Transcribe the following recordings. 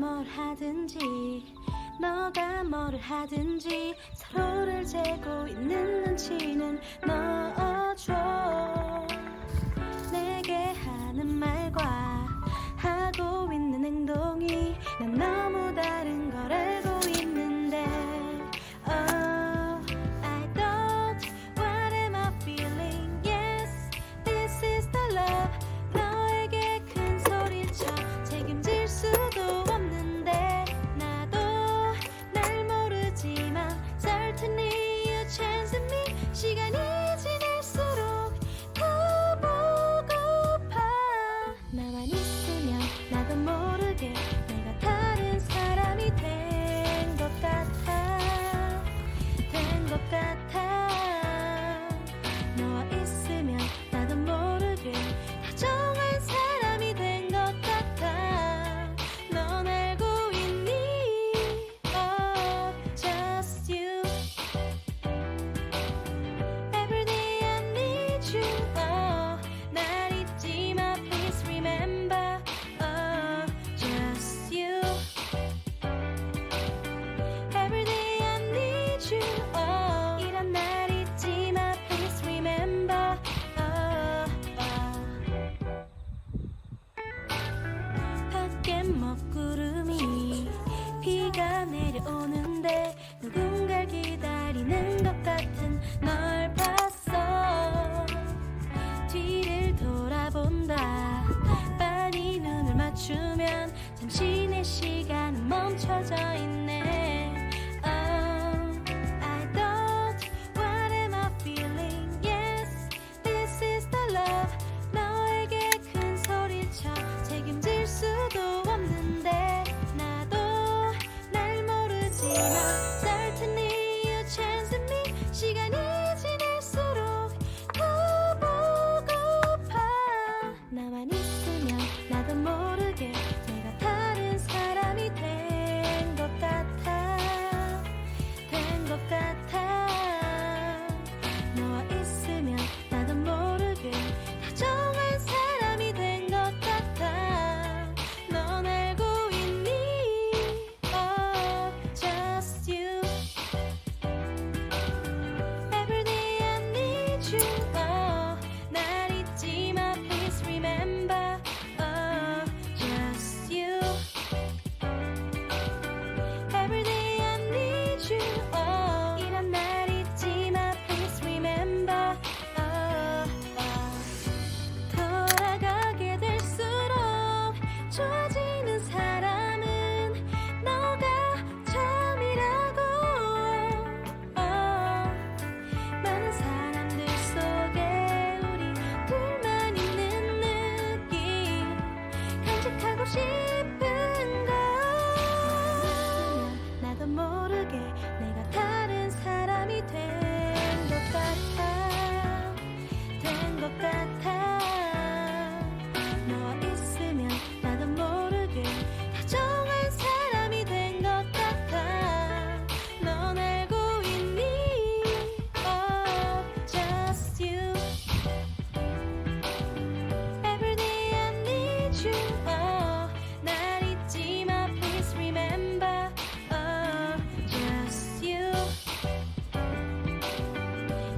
뭘 하든지 너가 뭐를 하든지 서로를 재고 있는 눈치는 넣어줘. 내게 하는 말과 하고 있는 행동이 난 너무 다른 걸 알고 있는데 Oh, I don't. What am I feeling? Yes, this is the love. 너에게 큰 소리쳐 책임질 수도 없는데 나도 날 모르지만 Certainly you chance me. 시간이 지날수록 더 보고파. 나만 있으면 나도 모르게 내가 다른 사람이 된 것 같아. 된 것 같아. 너와 있으면 나도 모르게 다정한 사람이 된 것 같아. 넌 알고 있니? Oh, just you. Every day I need you. Oh, 날 잊지 마, please remember. Oh, just you. Every day I need you. Oh, 이런 날 잊지 마, please remember. Oh, 밖엔 먹구름이 비가 내려오는데 누군가를 기다리는 것 같은 널 봤어. 뒤를 돌아본다. 빤히 눈을 맞추면 잠시 내 시간은 멈춰져 있네. Oh, I don't. What am I feeling? Yes, this is the love. 너에게 큰 소리쳐 책임질 수도 없는데 나도 날 모르지만 Certainly you chance me. 시간이 지날수록 더 보고파. 나만 있으면 나도 모르게 내가 다른 사람이 된 것 같아. 된 것 같아. 너와 있으면 나도 모르게 다정한 사람이 된 것 같아. 넌 알고 있니? Oh, just you. Every day I need you. Oh, 날 잊지 마, please remember. Oh, just you. Every day I need you. Oh, 이런 날 잊지 마, please remember. 돌아가게 될수록 좋아지는 사람은 너가 참이라고. 많은 사람들 속에 우리 둘만 있는 느낌 간직하고 싶은 걸. 나도 모르게 내가 다른 사람이 된 것 같아. 된 것 같아. 너와 있으면 나도 모르게 다정한 사람이 된 것 같아. 넌 알고 있니? Oh, just you. Every day I need you. Oh, 날 잊지 마, please remember. Oh, just you.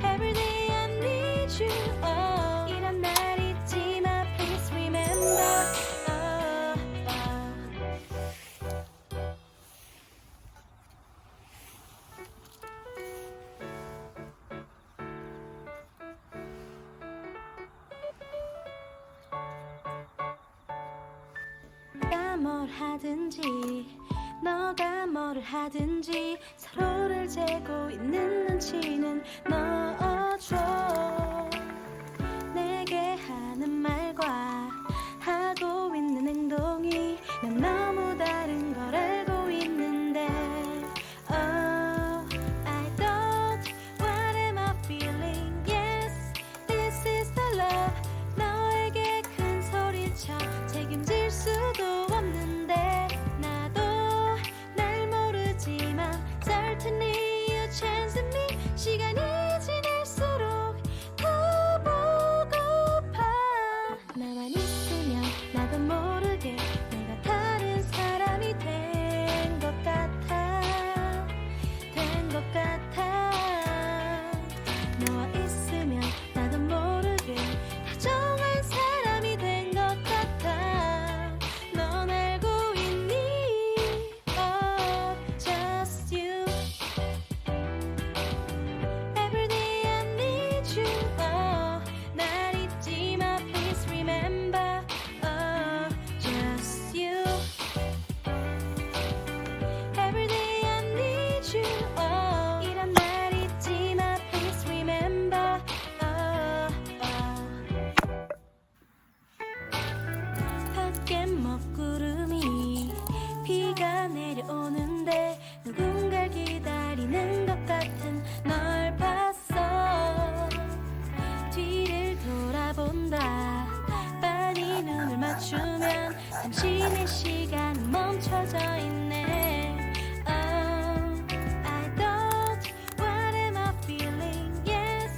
Every day I need you. Oh, 이런 날 잊지 마, please remember. 내가 뭘 하든지 너가 뭐를 하든지 서로를 재고 있는 눈치는 넣어줘. 내게 하는 말과 하고 있는 행동이 난 너무 다른 걸 알고 있는데 Oh, I don't. What am I feeling? Yes, this is the love. 너에게 큰 소리쳐 책임질 수도 없는데 나도 날 모르지만 Certainly you chance me. 시간이 지날수록 더 보고파. 나만 있으면 나도 모르게 내가 다른 시간 멈춰져 있네. Oh, I don't. What am I feeling? Yes,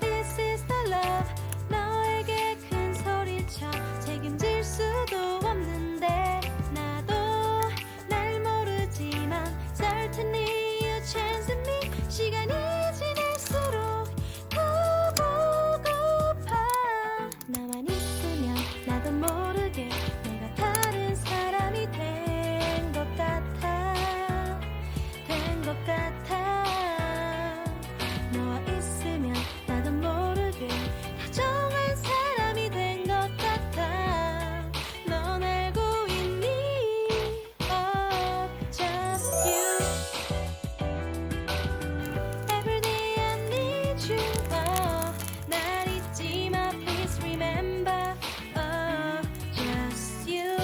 this is the love. 너에게 큰 소리쳐 책임질 수도 없는데 나도 날 모르지만 certainly you chance me. 시간이 지날수록 더 보고파. 나만 있으면 나도 모르게 내가 다른 사람이 된 것 같아. 된 것 같아. 너와 있으면 나도 모르게 다정한 사람이 된 것 같아. 넌 알고 있니? Oh, just you. Every day I need you. Oh, 날 잊지 마, please remember. Oh, just you.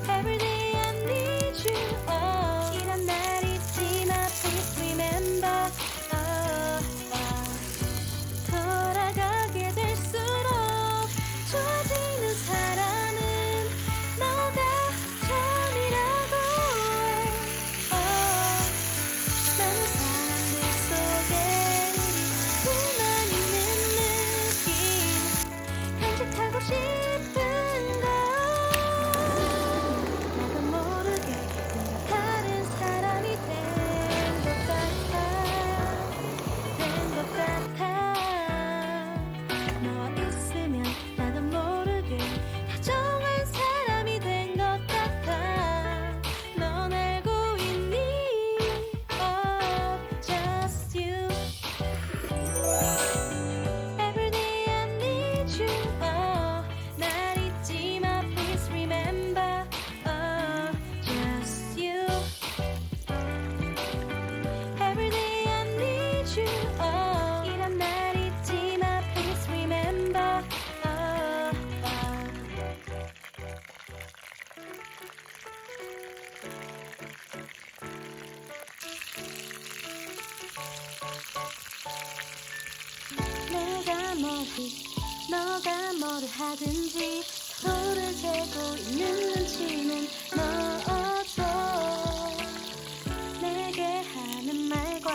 Every day I need you. Oh, 이런 날 잊지 마, please remember. Oh, oh. 돌아가게 될수록 좋아지는 사람은 너가 처음이라고 해. Oh, 많은 사람들 속에 우리 둘만 있는 느낌 간직하고 싶은 걸. 나도 모르게 내가 다른 사람이 된 것 같아. 된 것 같아. 너와 있으면 나도 모르게 다정한 사람이 된 것 같아. 넌 알고 있니? Oh, just you. Every day I need you. Oh, 날 잊지 마, please remember. Oh, just you. Every day I need you. Oh, 이런 날 잊지 마, please remember. Oh, 내가 뭐든 너가 뭐를 하든지 서로를 재고 있는 눈치는 넣어줘. 내게 하는 말과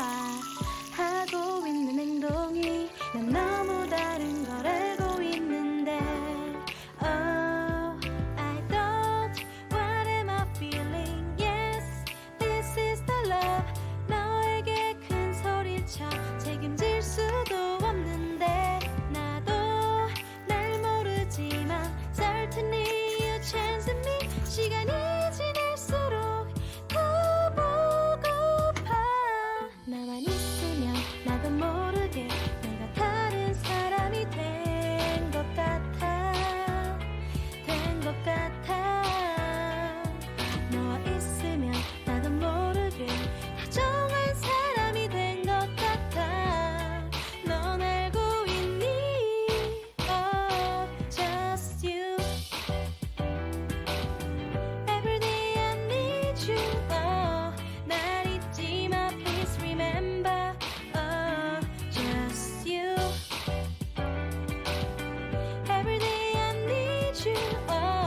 하고 있는 행동이 난 너무 다른 걸 알고 있는데. Oh, I don't. What am I feeling? Yes, this is the love. 너에게 큰 소리쳐 책임질 수도 없는데 나도 날 모르지만 certainly you chance me. 시간이 지날수록 더 보고파. 나만 있으면 나도 모르게 내가 다른 사람이 된 것 같아. 된 것 같아. 너와 있으면 나도 모르게 다정한 사람이 된 것 같아. 넌 알고 있니? Oh, just you. Every day I need you. Oh, 날 잊지 마, please remember. Oh, just you. Every day I need you. Oh,